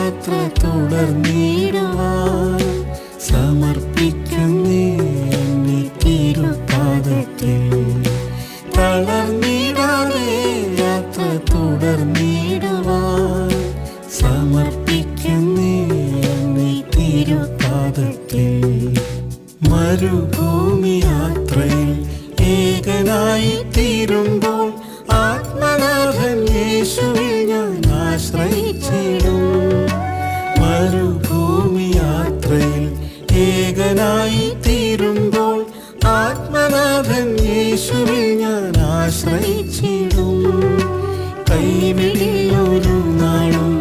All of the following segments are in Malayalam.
യാത്ര തുടർന്നിടുവാൻ സമർപ്പിക്കുന്നേ എന്നെ തിരുപാദത്തിൽ. തളർന്നിടാതെ യാത്ര തുടർന്നിടുവാൻ സമർപ്പിക്കുന്നേ എന്നെ തിരുപാദത്തിൽ. മരുഭൂമി യാത്രയിൽ ഏകനായി തീരുമ്പോൾ ആത്മനാഥൻ യേശുവിൽ ഞാൻ ആശ്രയിച്ചിടും. മരുഭൂമി യാത്രയിൽ ഏകനായി തീരുമ്പോൾ ആത്മനാഥൻ യേശുവിൽ ഞാൻ ആശ്രയിച്ചിടും. കൈവിടിൽ ഒരു നാളും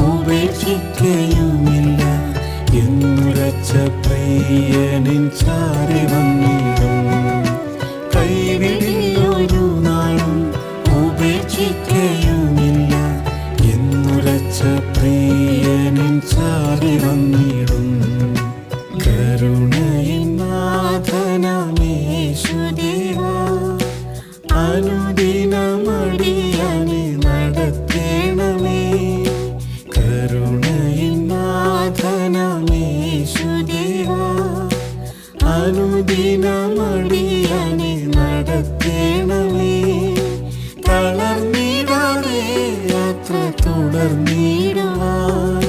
ഉപേക്ഷിക്കുകയുമില്ല എന്നുരച്ച പ്രിയനിൻ ചാരി വന്നിടും. കൈവിടിൽ ഒരു നാളും ഉപേക്ഷിക്കുകയുമില്ല എന്നുരച്ച പ്രിയനിൻ ചാരി വന്നിടും. കരുണയിൻ നാഥനാമേശുദേവാ അനുദിനമടിയാനെ നടത്തേണമേ. കരുണയിൻ നാഥനാമേശുദേവാ അനുദിനമടിയാനെ നടത്തേണമേ. തളർന്നിടാതെ യാത്ര തുടർന്നിടുവാൻ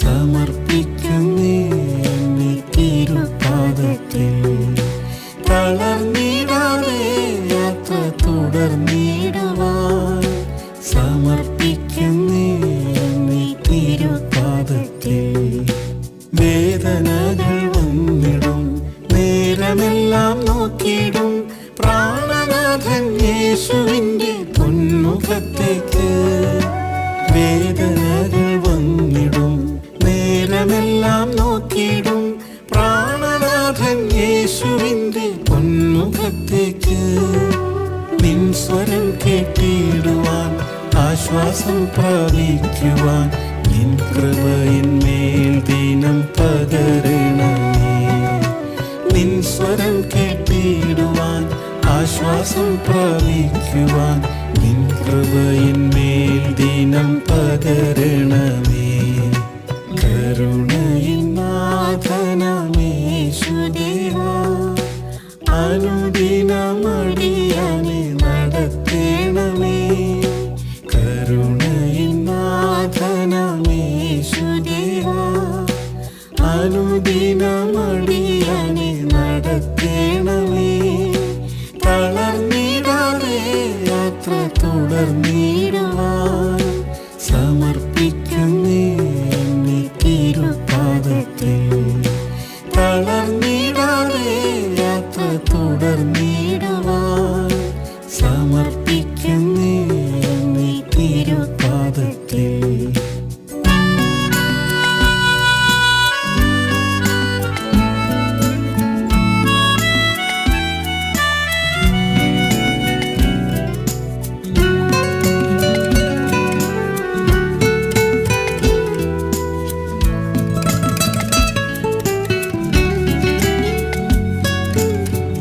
സമർപ്പിക്കുന്നേ എന്നെ തിരുപാദത്തിൽ. തളർന്നിടാതെ യാത്ര തുടർന്നിടുവാൻ സമർപ്പിക്കുന്നേ എന്നെ തിരുപാദത്തിൽ. വേദനകൾ വന്നിടും നേരമെല്ലാം നോക്കിയിടും പ്രാണനാഥൻ യേശുവിൻ്റെ പൊന്മുഖത്തേക്ക്. വേദനകൾ വന്നിടും നേരമെല്ലാം നോക്കിയിടും പ്രാണനാഥൻ യേശുവിൻ്റെ പൊന്മുഖത്തേക്ക്. നിൻ സ്വരം കേട്ടിടുവാൻ ആശ്വാസം പ്രാപിക്കുവാൻ നിൻ കൃപയിന്മേൽ ദിനം പകരണമേ. നിൻ സ്വരം കേട്ടിടുവാൻ ആശ്വാസം പ്രാപിക്കുവാൻ നിൻ കൃപയിന്മേൽ ദിനം പകരണമേ. കരുണയിൻ നാഥനാമേശുദേവാ അനുദിനമടിയാനെ നടത്തേണമേ. കരുണയിൻ നാഥനാമേശുദേവാ അനുദിനമടിയാനെ നടത്തേണമേ. തളർന്നിടാതെ യാത്ര തുടർന്നിടുവാൻ സമർപ്പിക്കുന്നേ എന്നെ തിരുപാദത്തിൽ. തളർന്നിടാതെ യാത്ര തുടർന്നിടുവാൻ സമർപ്പിക്കുന്നേ എന്നെ തിരുപാദത്തിൽ.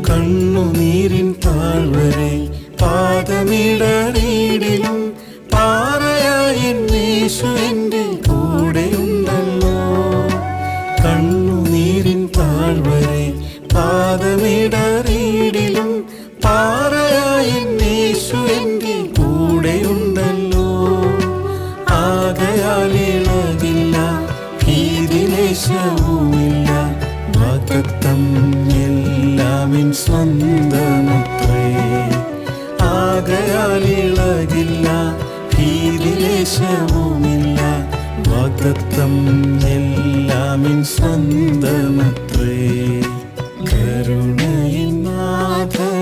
കണ്ണുനീരിൻ താഴ്വരെ പാദമിടറിയിടിലും പാറയായ യേശു എൻ്റെ കൂടെയുണ്ടല്ലോ. കണ്ണുനീരിൻ താഴ്വരെ പാദമിടറിയിടിലും പാറയായ യേശു എൻ്റെ കൂടെയുണ്ടല്ലോ. ആകയാൽ ഇളകില്ല ഭീതിലേശവുമില്ല വാഗ്ദത്തം എല്ലാമിൻ സ്വന്തമത്രേ. ആകയാൽ ഇളകില്ല ഭീതിലേശവുമില്ല വാഗ്ദത്തം എല്ലാമിൻ സ്വന്തമത്രേ. കരുണയിൻ നാഥനാമേശുദേവാ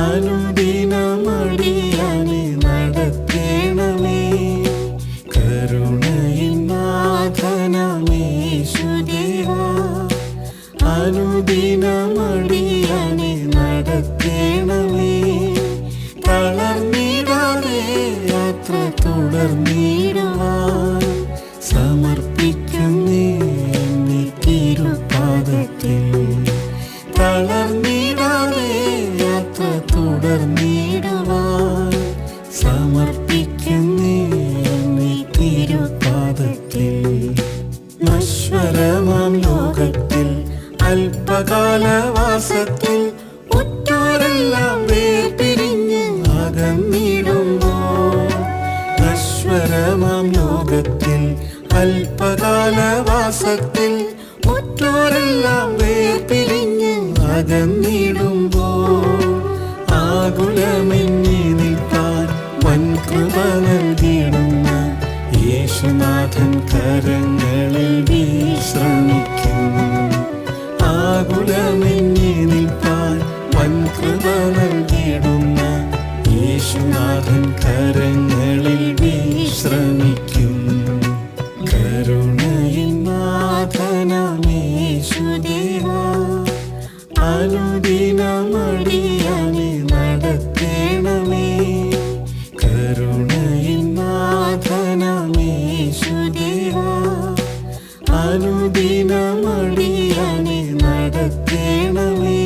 അനുദിനമടിയാനെ നടത്തേണമേ. കരുണയിൻ നാഥനാമേശുദേവാ അനുദിനമടിയാനെ നടത്തേണമേ. തളർന്നിടാതെ യാത്ര തുടർന്നിടുവാൻ സമർപ്പിക്കുന്നേ എന്നെ തിരുപാദത്തിൽ. തളർന്നിടാതെ യാത്ര തുടർന്നിടുവാൻ സമർപ്പിക്കുന്നേ പരമാം ലോകത്തിൽ അല്പകാലവാസത്തിൽ ഉറ്റോരെല്ലാം വേർപിരിഞ്ഞ് അകന്നിടുമ്പോൾ ആകുലമെന്നി നിൽക്കാൻ വൻകൃപ നൽകിയിടുന്ന യേശുനാഥൻ കരങ്ങളിൽ വിശ്രമിക്കും. ആകുലമെന്നി നിൽക്കാൻ വൻകൃപ നൽകിയിടുന്ന യേശുനാഥൻ കരങ്ങളിൽ വിശ്രമിക്കും. കരുണയിൻ നാഥനാമേശുദേവാ അനുദിനമടിയാനെ നടത്തേണമേ. കരുണയിൻ നാഥനാമേശുദേവാ അനുദിനമടിയാനെ നടത്തേണമേ.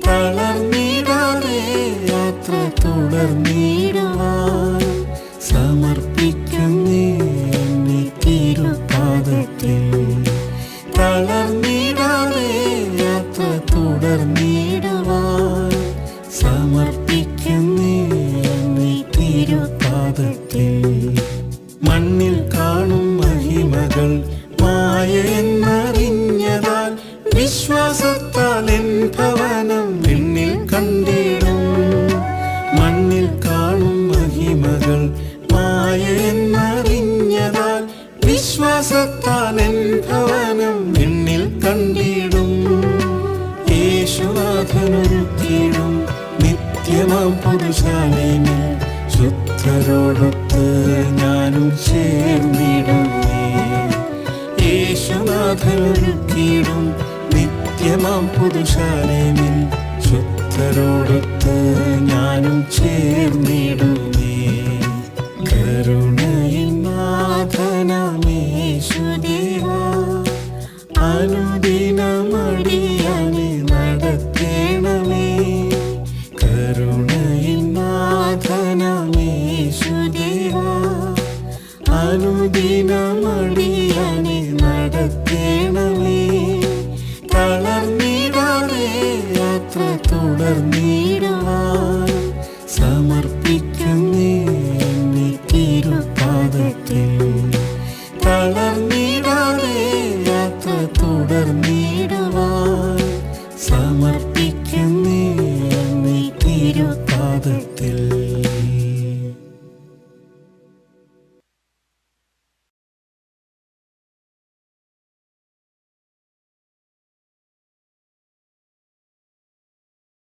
തളർന്നിടാതെ യാത്ര തുടർന്നിടുവാൻ സമർപ്പിക്കുന്നേ എന്നെ തിരുപാദത്തിൽ. തളർന്നിടാതെ യാത്ര തുടർന്നിടുവാൻ സമർപ്പിക്കുന്നേ എന്നെ തിരുപാദത്തിൽ. മണ്ണിൽ കാണും മഹിമകൾ മായ എന്നറിഞ്ഞതാൽ വിശ്വാസത്താൽ എൻ ഭവനം വിണ്ണിൽ കണ്ടിടും. മണ്ണിൽ കാണും മഹിമകൾ മായ എന്നറിഞ്ഞതാൽ വിശ്വാസത്താൽ എൻ ഭവനം വിണ്ണിൽ കണ്ടിടും. യേശുനാഥനൊരുക്കിയിടും നിത്യമാം പുരുഷാലേമിൽ ശുദ്ധരോടൊത്ത് ഞാനും ചേർന്നിടുമേ. യേശുനാഥനൊരുക്കിയിടും നിത്യമാം പുരുഷാലേമിൽ ശുദ്ധരോടൊത്ത് ഞാനും ചേർന്നിടുമേ. കരുണയിൻ നാഥനാമേശുദേവാ അനുദിനമടിയാനെ നടത്തേണമേ. കരുണയിൻ നാഥനാമേശുദേവാ അനുദിനമടിയാനെ നടത്തേണമേ. തളർന്നിടാതെ യാത്ര തുടർന്നിടുവാൻ സമർപ്പിക്കുന്നേ എന്നെ തിരുപാദത്തിൽ. തളർന്നി